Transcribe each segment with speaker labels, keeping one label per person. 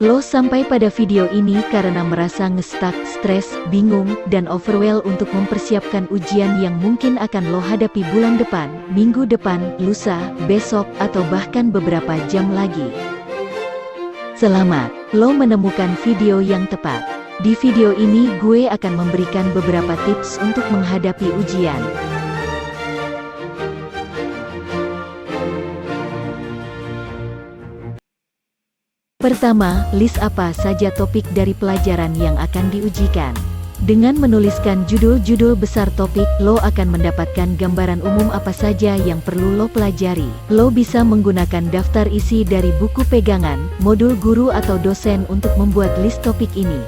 Speaker 1: Lo sampai pada video ini karena merasa ngestak, stres, bingung, dan overwhelmed untuk mempersiapkan ujian yang mungkin akan lo hadapi bulan depan, minggu depan, lusa, besok, atau bahkan beberapa jam lagi. Selamat, lo menemukan video yang tepat. Di video ini gue akan memberikan beberapa tips untuk menghadapi ujian. Pertama, list apa saja topik dari pelajaran yang akan diujikan. Dengan menuliskan judul-judul besar topik, lo akan mendapatkan gambaran umum apa saja yang perlu lo pelajari. Lo bisa menggunakan daftar isi dari buku pegangan, modul guru atau dosen untuk membuat list topik ini.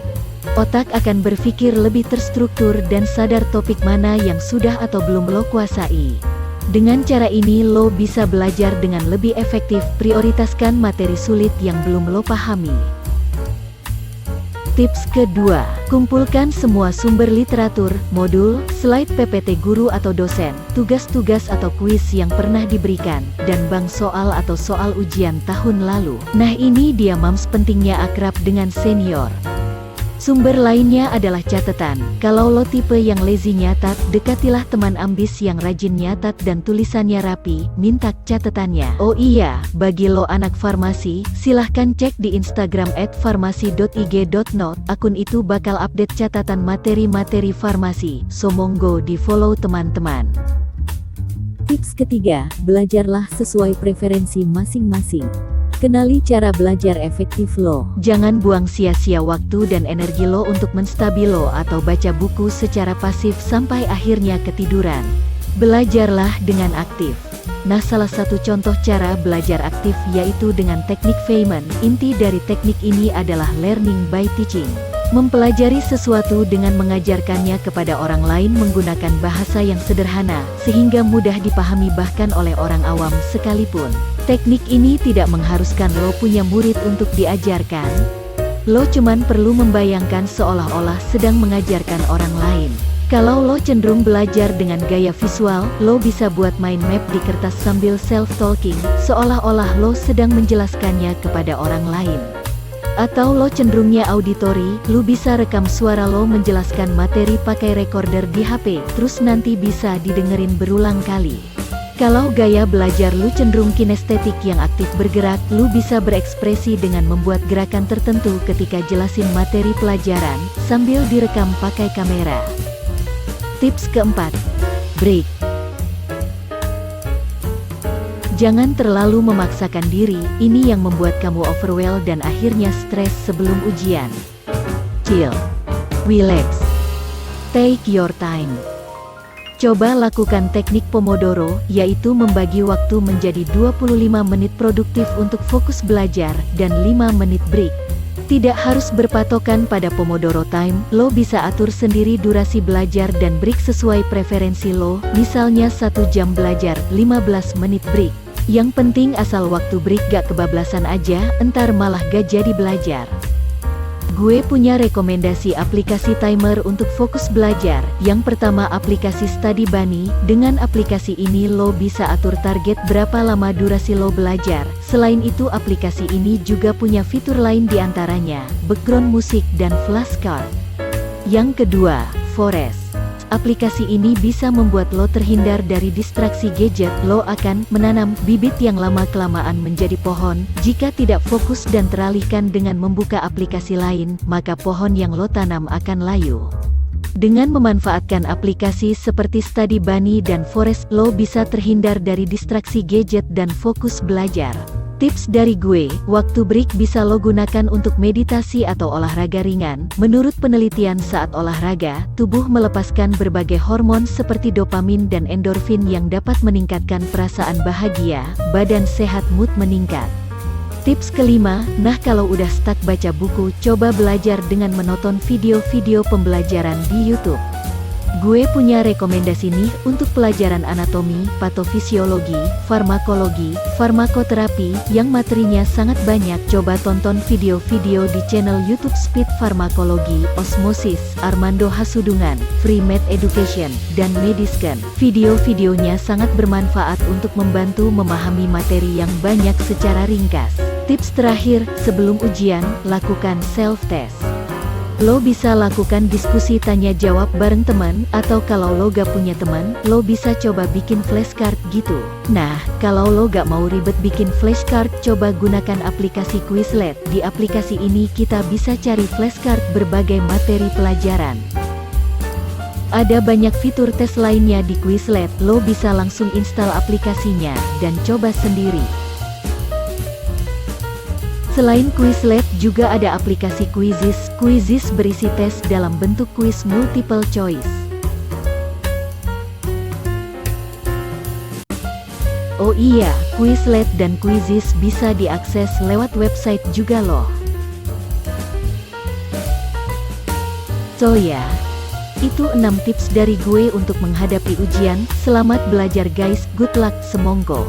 Speaker 1: Otak akan berpikir lebih terstruktur dan sadar topik mana yang sudah atau belum lo kuasai. Dengan cara ini lo bisa belajar dengan lebih efektif, prioritaskan materi sulit yang belum lo pahami. Tips kedua, kumpulkan semua sumber literatur, modul, slide PPT guru atau dosen, tugas-tugas atau kuis yang pernah diberikan, dan bank soal atau soal ujian tahun lalu. Nah ini dia mams pentingnya akrab dengan senior. Sumber lainnya adalah catatan. Kalau lo tipe yang lazy nyatat, dekatilah teman ambis yang rajin nyatat dan tulisannya rapi, minta catatannya. Oh iya, bagi lo anak farmasi, silahkan cek di Instagram @farmasi.ig.note, akun itu bakal update catatan materi-materi farmasi, so monggo di follow teman-teman. Tips ketiga, belajarlah sesuai preferensi masing-masing. Kenali cara belajar efektif lo. Jangan buang sia-sia waktu dan energi lo untuk menstabilo atau baca buku secara pasif sampai akhirnya ketiduran. Belajarlah dengan aktif. Nah, salah satu contoh cara belajar aktif yaitu dengan teknik Feynman. Inti dari teknik ini adalah learning by teaching. Mempelajari sesuatu dengan mengajarkannya kepada orang lain menggunakan bahasa yang sederhana, sehingga mudah dipahami bahkan oleh orang awam sekalipun. Teknik ini tidak mengharuskan lo punya murid untuk diajarkan. Lo cuman perlu membayangkan seolah-olah sedang mengajarkan orang lain. Kalau lo cenderung belajar dengan gaya visual, lo bisa buat mind map di kertas sambil self-talking, seolah-olah lo sedang menjelaskannya kepada orang lain. Atau lo cenderungnya auditory, lo bisa rekam suara lo menjelaskan materi pakai recorder di HP, terus nanti bisa didengerin berulang kali. Kalau gaya belajar lu cenderung kinestetik yang aktif bergerak, lu bisa berekspresi dengan membuat gerakan tertentu ketika jelasin materi pelajaran, sambil direkam pakai kamera. Tips keempat, break. Jangan terlalu memaksakan diri, ini yang membuat kamu overwhelmed dan akhirnya stres sebelum ujian. Chill, relax, take your time. Coba lakukan teknik Pomodoro, yaitu membagi waktu menjadi 25 menit produktif untuk fokus belajar, dan 5 menit break. Tidak harus berpatokan pada Pomodoro Time, lo bisa atur sendiri durasi belajar dan break sesuai preferensi lo, misalnya 1 jam belajar, 15 menit break. Yang penting asal waktu break gak kebablasan aja, entar malah gak jadi belajar. Gue punya rekomendasi aplikasi timer untuk fokus belajar. Yang pertama aplikasi Study Bunny. Dengan aplikasi ini lo bisa atur target berapa lama durasi lo belajar. Selain itu aplikasi ini juga punya fitur lain diantaranya background musik dan flashcard. Yang kedua, Forest. Aplikasi ini bisa membuat lo terhindar dari distraksi gadget. Lo akan menanam bibit yang lama-kelamaan menjadi pohon. Jika tidak fokus dan teralihkan dengan membuka aplikasi lain, maka pohon yang lo tanam akan layu. Dengan memanfaatkan aplikasi seperti Study Bunny dan Forest, lo bisa terhindar dari distraksi gadget dan fokus belajar. Tips dari gue, waktu break bisa lo gunakan untuk meditasi atau olahraga ringan. Menurut penelitian saat olahraga, tubuh melepaskan berbagai hormon seperti dopamin dan endorfin yang dapat meningkatkan perasaan bahagia, badan sehat, mood meningkat. Tips kelima, nah kalau udah stuck baca buku, coba belajar dengan menonton video-video pembelajaran di YouTube. Gue punya rekomendasi nih untuk pelajaran anatomi, patofisiologi, farmakologi, farmakoterapi, yang materinya sangat banyak. Coba tonton video-video di channel YouTube Speed Farmakologi, Osmosis, Armando Hasudungan, Free Med Education, dan Mediscan. Video-videonya sangat bermanfaat untuk membantu memahami materi yang banyak secara ringkas. Tips terakhir, sebelum ujian, lakukan self-test. Lo bisa lakukan diskusi tanya jawab bareng teman, atau kalau lo gak punya teman, lo bisa coba bikin flashcard gitu. Nah, kalau lo gak mau ribet bikin flashcard, coba gunakan aplikasi Quizlet. Di aplikasi ini kita bisa cari flashcard berbagai materi pelajaran. Ada banyak fitur tes lainnya di Quizlet, lo bisa langsung install aplikasinya, dan coba sendiri. Selain Quizlet, juga ada aplikasi Quizizz. Quizizz berisi tes dalam bentuk kuis multiple choice. Oh iya, Quizlet dan Quizizz bisa diakses lewat website juga loh. So ya, itu 6 tips dari gue untuk menghadapi ujian. Selamat belajar guys, good luck, semonggo.